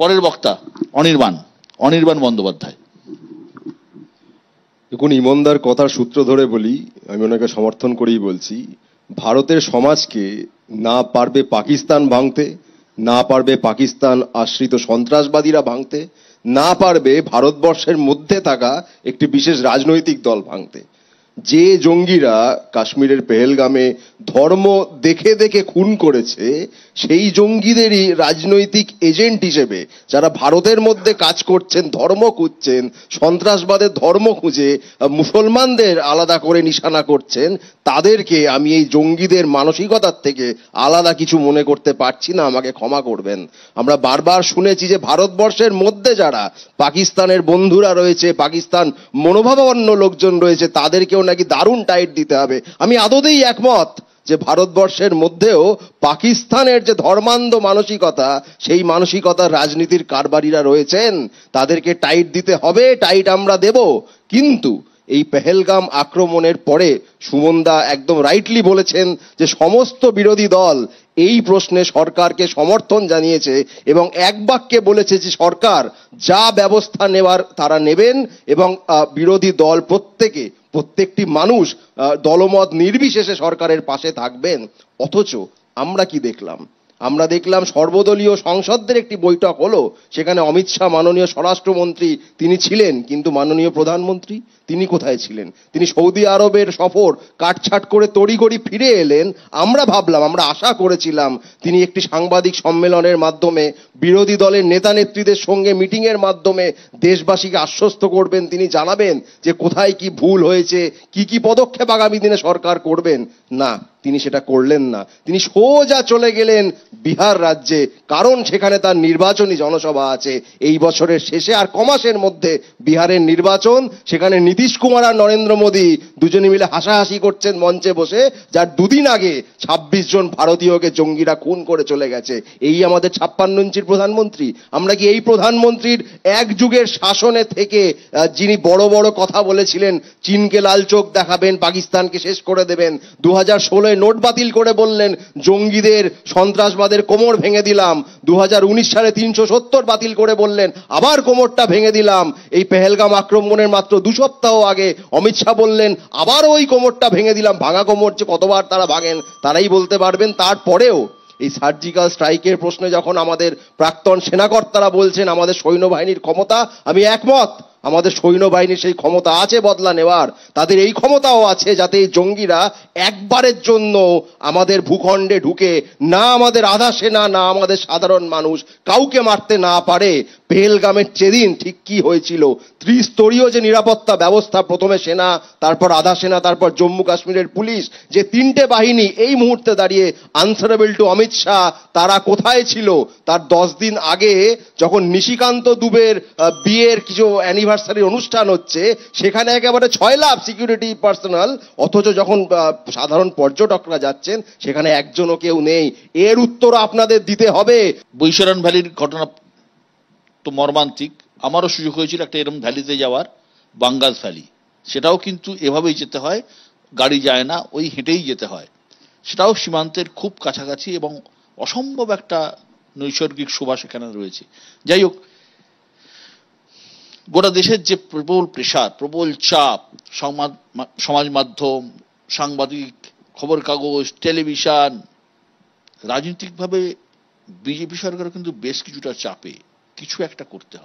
পরের বক্তা অনির্বাণ বন্দ্যোপাধ্যায়। দেখুন, ইমনদার কথার সূত্র ধরে বলি, আমি ওনাকে সমর্থন করেই বলছি, ভারতের সমাজকে না পারবে পাকিস্তান ভাঙতে, না পারবে পাকিস্তান আশ্রিত সন্ত্রাসবাদীরা ভাঙতে, না পারবে ভারতবর্ষের মধ্যে থাকা একটি বিশেষ রাজনৈতিক দল ভাঙতে। যে জঙ্গিরা কাশ্মীরের পেহেলগামে ধর্ম দেখে দেখে খুন করেছে, সেই জঙ্গিদেরই রাজনৈতিক এজেন্ট হিসেবে যারা ভারতের মধ্যে কাজ করছেন, ধর্ম খুঁজছেন, সন্ত্রাসবাদের ধর্ম খুঁজে মুসলমানদের আলাদা করে নিশানা করছেন, তাদেরকে আমি এই জঙ্গিদের মানসিকতার থেকে আলাদা কিছু মনে করতে পারছি না, আমাকে ক্ষমা করবেন। আমরা বারবার শুনেছি যে ভারতবর্ষের মধ্যে যারা পাকিস্তানের বন্ধুরা রয়েছে, পাকিস্তান মনোভাবাপন্ন লোকজন রয়েছে, তাদেরকেও নাকি দারুণ টাইট দিতে হবে। আমি আদতেই একমত যে ভারতবর্ষের মধ্যেও পাকিস্তানের যে ধর্মান্ধ মানসিকতা, সেই মানসিকতার রাজনীতির কারবারিরা রয়েছেন, তাদেরকে টাইট দিতে হবে, টাইট আমরা দেব। কিন্তু এই পেহেলগাম আক্রমণের পরে সুমনদা একদম রাইটলি বলেছেন যে সমস্ত বিরোধী দল এই প্রশ্নে সরকারকে সমর্থন জানিয়েছে এবং এক বাক্যে বলেছে যে সরকার যা ব্যবস্থা নেওয়ার তারা নেবেন এবং বিরোধী দল প্রত্যেকটি মানুষ দলমত নির্বিশেষে সরকারের পাশে থাকবেন। অথচ আমরা কি দেখলাম? আমরা দেখলাম সর্বদলীয় সংসদের একটি বৈঠক হলো, সেখানে অমিত শাহ মাননীয় স্বরাষ্ট্রমন্ত্রী তিনি ছিলেন, কিন্তু মাননীয় প্রধানমন্ত্রী তিনি কোথায় ছিলেন? তিনি সৌদি আরবের সফর কাটছাট করে তড়িঘড়ি ফিরে এলেন। আমরা ভাবলাম, আমরা আশা করেছিলাম তিনি একটি সাংবাদিক সম্মেলনের মাধ্যমে বিরোধী দলের নেতা নেত্রীদের সঙ্গে মিটিংয়ের মাধ্যমে দেশবাসীকে আশ্বস্ত করবেন, তিনি জানাবেন যে কোথায় কি ভুল হয়েছে, কি কি পদক্ষেপ আগামী দিনে সরকার করবেন। না, তিনি সেটা করলেন না। তিনি সোজা চলে গেলেন বিহার রাজ্যে, কারণ সেখানে তার নির্বাচনী জনসভা আছে এই বছরের শেষে। আর কমাসের মধ্যে বিহারের নির্বাচন, সেখানে নীতিশ কুমার আর নরেন্দ্র মোদী দুজনে মিলে হাসাহাসি করছেন মঞ্চে বসে, যার দুদিন আগে ২৬ জন ভারতীয়কে জঙ্গিরা খুন করে চলে গেছে। এই আমাদের ৫৬ ইঞ্চির প্রধানমন্ত্রী। আমরা কি এই প্রধানমন্ত্রীর এক যুগের শাসনে থেকে, যিনি বড় বড় কথা বলেছিলেন, চীনকে লাল চোখ দেখাবেন, পাকিস্তানকে শেষ করে দেবেন, ২০১৬ নোট বাতিল করে বললেন জঙ্গিদের সন্ত্রাসবাদের কোমর ভেঙে দিলাম, ২০১৯ সালে ৩৭০ বাতিল করে বললেন আবার কোমরটা ভেঙে দিলাম, এই পেহেলগাম আক্রমণের মাত্র ২ সপ্তাহ আগে অমিত শাহ বললেন আবার ওই কোমরটা ভেঙে দিলাম। ভাঙা কোমর যে কতবার তারা ভাঙেন তারাই বলতে পারবেন। তারপরেও এই সার্জিক্যাল স্ট্রাইকের প্রশ্নে যখন আমাদের প্রাক্তন সেনাকর্তারা বলছেন আমাদের সৈন্যবাহিনীর ক্ষমতা, আমি একমত, আমাদের সৈন্যবাহিনীর সেই ক্ষমতা আছে বদলা নেওয়ার, তাদের এই ক্ষমতাও আছে যাতে এই জঙ্গিরা একবারের জন্য আমাদের ভূখণ্ডে ঢুকে না আমাদের আধা সেনা, না আমাদের সাধারণ মানুষ কাউকে মারতে না পারে। পেহেলগামের সেদিন ঠিক কি হয়েছিল, ত্রিস্তরীয় যে নিরাপত্তা ব্যবস্থা, প্রথমে সেনা, তারপর আধা সেনা, তারপর জম্মু কাশ্মীরের পুলিশ, যে তিনটে বাহিনী এই মুহূর্তে দাঁড়িয়ে আনসারেবল টু অমিত শাহ, তারা কোথায় ছিল? তার 10 দিন আগে যখন নিশিকান্ত দুবের বিয়ের কিছু অ্যানিভার্সারি অনুষ্ঠান হচ্ছে, সেখানে একেবারে 6 লাখ সিকিউরিটি পার্সোনাল, অথচ যখন সাধারণ পর্যটকরা যাচ্ছেন সেখানে একজনও কেউ নেই। এর উত্তর আপনাদের দিতে হবে। বৈশরণ ভ্যালির ঘটনা তো মর্মান্তিক। আমারও সুযোগ হয়েছিল একটা এরকম ভ্যালিতে যাওয়ার, বাঙ্গাস ভ্যালি। সেটাও কিন্তু এভাবেই যেতে হয়, গাড়ি যায় না, ওই হেঁটেই যেতে হয়। সেটাও সীমান্তের খুব কাছাকাছি এবং অসম্ভব একটা নৈসর্গিক শোভা সেখানে রয়েছে। যাই হোক, গোটা দেশের যে প্রবল প্রেসার, প্রবল চাপ, সমাজ মাধ্যম, সাংবাদিক, খবর কাগজ, টেলিভিশন, রাজনৈতিকভাবে বিজেপি সরকার কিন্তু বেশ কিছুটা চাপে, কিছু একটা করতে হবে।